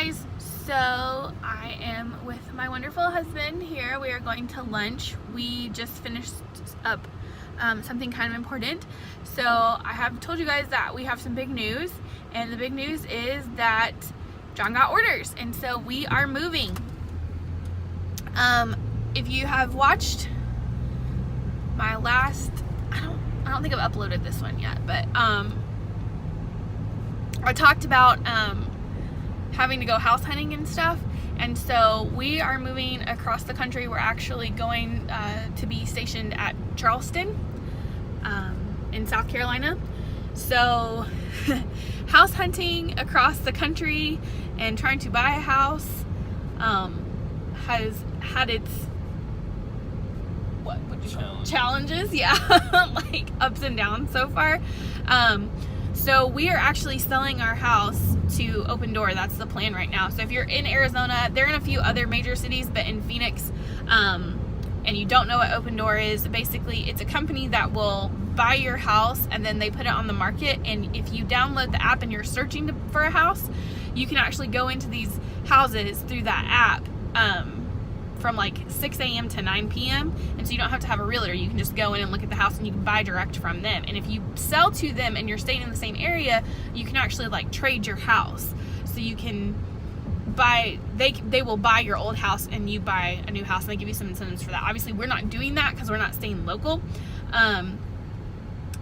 guys, so I am with my wonderful husband here. We are going to lunch. We just finished up something kind of important. So I have told you guys that we have some big news, and the big news is that John got orders, and so we are moving. If you have watched my last, I don't think I've uploaded this one yet, but I talked about having to go house hunting and stuff, and so we are moving across the country. We're actually going to be stationed at Charleston in South Carolina. So house hunting across the country and trying to buy a house has had its challenges, yeah. Like ups and downs so far. So we are actually selling our house to Opendoor. That's the plan right now. So if you're in Arizona, they're in a few other major cities, but in Phoenix, and you don't know what Opendoor is, basically it's a company that will buy your house and then they put it on the market. And if you download the app and you're searching for a house, you can actually go into these houses through that app from like 6 a.m. to 9 p.m. And so you don't have to have a realtor. You can just go in and look at the house and you can buy direct from them. And if you sell to them and you're staying in the same area, you can actually like trade your house. So you can buy, they will buy your old house and you buy a new house, and they give you some incentives for that. Obviously we're not doing that because we're not staying local.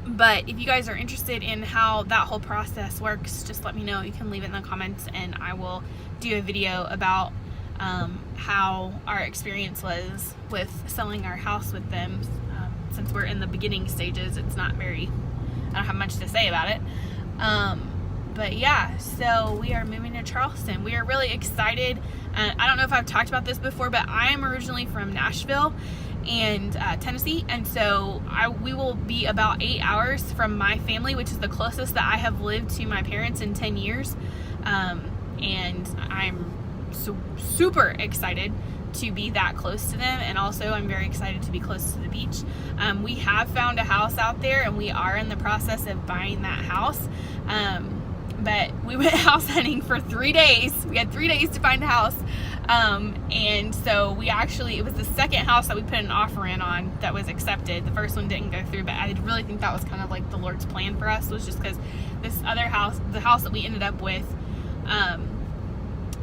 But if you guys are interested in how that whole process works, just let me know. You can leave it in the comments and I will do a video about how our experience was with selling our house with them. Since we're in the beginning stages, it's not very, I don't have much to say about it. But yeah, so we are moving to Charleston. We are really excited. I don't know if I've talked about this before, but I am originally from Nashville and Tennessee, and so we will be about 8 hours from my family, which is the closest that I have lived to my parents in 10 years. And I'm super excited to be that close to them, and also I'm very excited to be close to the beach. We have found a house out there and we are in the process of buying that house. But we went house hunting for 3 days. We had 3 days to find a house. And so it was the second house that we put an offer in on that was accepted. The first one didn't go through, but I really think that was kind of like the Lord's plan for us, was just because this other house, the house that we ended up with,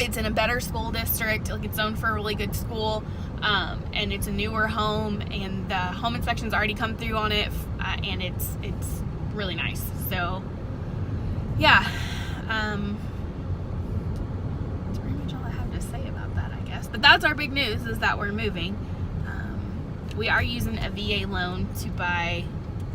it's in a better school district, like it's zoned for a really good school, and it's a newer home, and the home inspection's already come through on it, and it's really nice. So yeah, that's pretty much all I have to say about that, I guess. But that's our big news, is that we're moving. We are using a VA loan to buy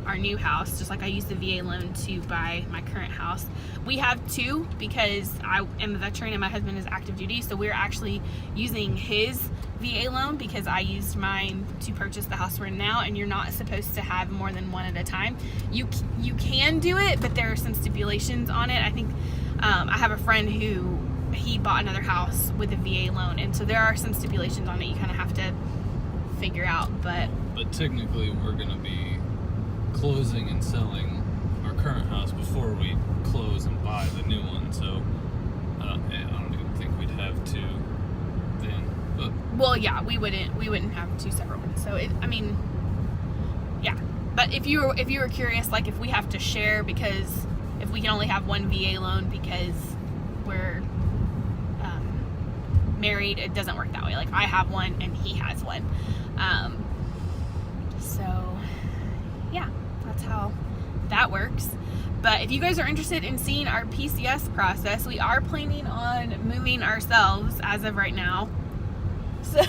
our new house, just like I used the VA loan to buy my current house. We have two because I am a veteran and my husband is active duty, so we're actually using his VA loan because I used mine to purchase the house we're in now, and you're not supposed to have more than one at a time. You can do it, but there are some stipulations on it. I think I have a friend who he bought another house with a VA loan, and so there are some stipulations on it you kind of have to figure out. But technically we're going to be closing and selling our current house before we close and buy the new one, so I don't even think we'd have to then. But well, yeah, we wouldn't have two separate ones. So yeah. But if you were curious, like if we have to share, because if we can only have one VA loan because we're married, it doesn't work that way. Like I have one and he has one. So yeah, that's how that works. But if you guys are interested in seeing our PCS process, we are planning on moving ourselves as of right now. So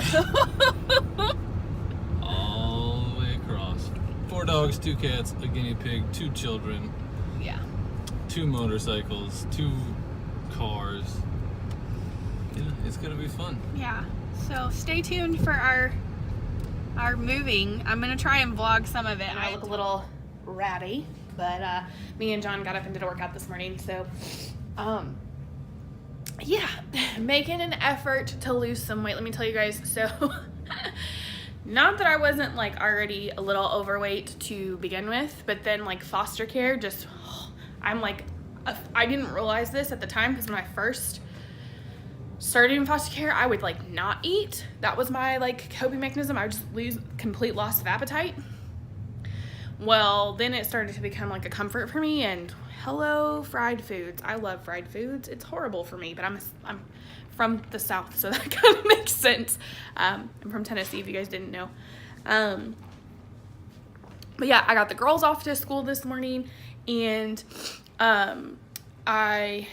all the way across. 4 dogs, 2 cats, a guinea pig, 2 children. Yeah. 2 motorcycles, 2 cars. Yeah, it's gonna be fun. Yeah. So stay tuned for our moving. I'm gonna try and vlog some of it. I look a little ratty, but me and John got up and did a workout this morning, so yeah, making an effort to lose some weight. Let me tell you guys, so not that I wasn't like already a little overweight to begin with, but then like foster care I'm like, I didn't realize this at the time, because when I first started in foster care, I would like not eat. That was my like coping mechanism. I would just lose complete loss of appetite. Well, then it started to become like a comfort for me, and hello, fried foods. I love fried foods. It's horrible for me, but I'm from the South, so that kind of makes sense. I'm from Tennessee, if you guys didn't know. But yeah, I got the girls off to school this morning, and I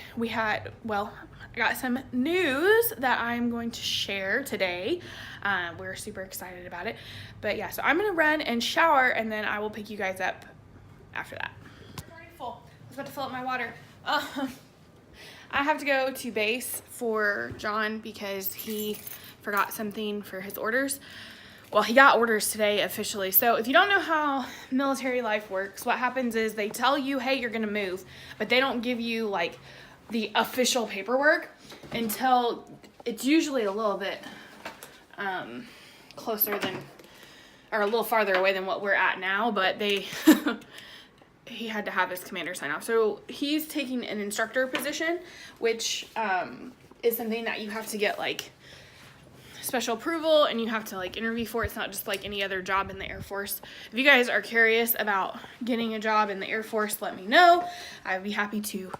got some news that I'm going to share today. We're super excited about it. But yeah, so I'm gonna run and shower, and then I will pick you guys up after that. Already full. I was about to fill up my water. I have to go to base for John because he forgot something for his orders. Well, he got orders today officially. So if you don't know how military life works, what happens is they tell you, hey, you're gonna move, but they don't give you like the official paperwork until it's usually a little bit closer than, or a little farther away than what we're at now, but they he had to have his commander sign off. So he's taking an instructor position, which is something that you have to get like special approval, and you have to like interview for. It's not just like any other job in the Air Force. If you guys are curious about getting a job in the Air Force, let me know. I'd be happy to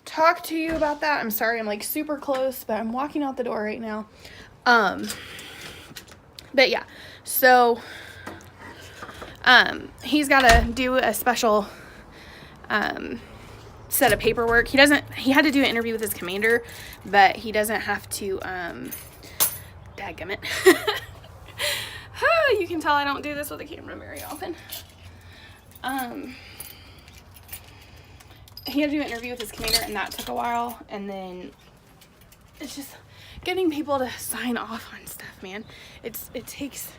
talk to you about that. I'm sorry I'm like super close, but I'm walking out the door right now. But yeah, so he's got to do a special set of paperwork. He had to do an interview with his commander, but he doesn't have to dadgummit. You can tell I don't do this with a camera very often. He had to do an interview with his commander, and that took a while. And then it's just getting people to sign off on stuff, man. It takes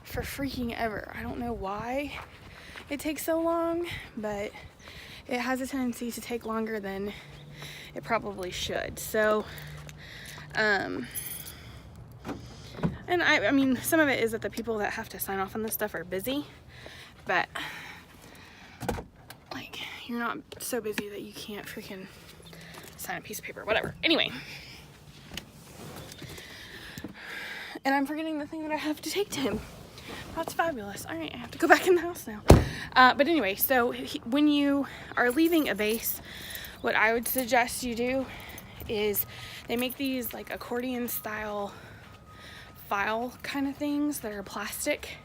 for freaking ever. I don't know why it takes so long, but it has a tendency to take longer than it probably should. So, and I mean, some of it is that the people that have to sign off on this stuff are busy, but like, you're not so busy that you can't freaking sign a piece of paper, whatever. Anyway, and I'm forgetting the thing that I have to take to him. That's fabulous. All right, I have to go back in the house now. But anyway, so when you are leaving a base, what I would suggest you do is they make these like accordion style file kind of things that are plastic,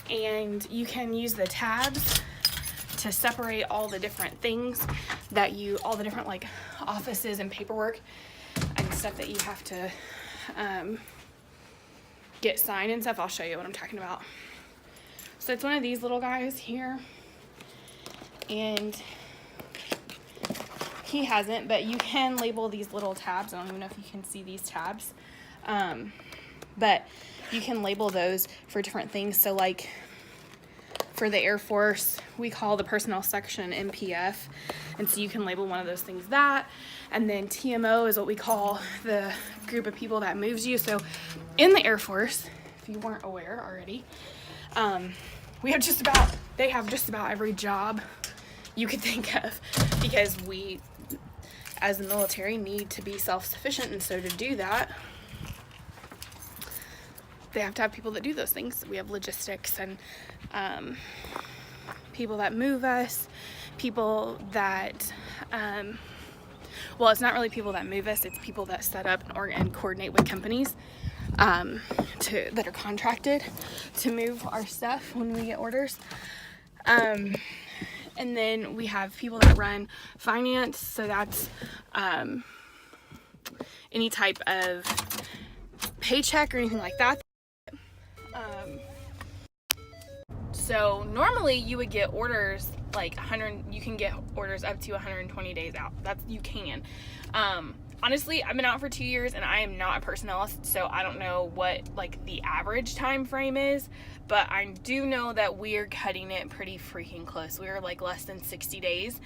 and you can use the tabs to separate all the different things that all the different like offices and paperwork and stuff that you have to get signed and stuff. I'll show you what I'm talking about. So it's one of these little guys here, and he hasn't, but you can label these little tabs. I don't even know if you can see these tabs, but you can label those for different things. So like for the Air Force, we call the personnel section MPF, and so you can label one of those things that. And then TMO is what we call the group of people that moves you. So in the Air Force, if you weren't aware already, they have just about every job you could think of, because we as the military need to be self-sufficient, and so to do that they have to have people that do those things. We have logistics and people that move us, people that well, it's not really people that move us, it's people that set up and coordinate with companies that are contracted to move our stuff when we get orders. And then we have people that run finance, so that's any type of paycheck or anything like that. So normally you would get orders like you can get orders up to 120 days out. You can. Honestly, I've been out for 2 years and I am not a personnelist, so I don't know what like the average time frame is, but I do know that we're cutting it pretty freaking close. We're like less than 60 days,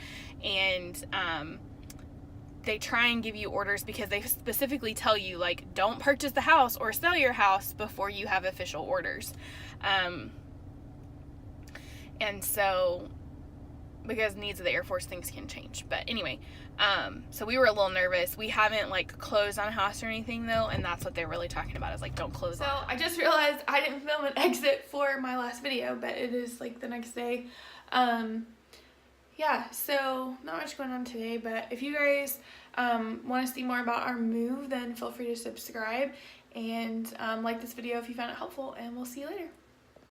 and they try and give you orders because they specifically tell you like, don't purchase the house or sell your house before you have official orders. And so because needs of the Air Force, things can change. But anyway, so we were a little nervous. We haven't like closed on a house or anything though, and that's what they're really talking about, is like don't close. So I just realized I didn't film an exit for my last video, but it is like the next day. Yeah, so not much going on today, but if you guys want to see more about our move, then feel free to subscribe and like this video if you found it helpful, and we'll see you later.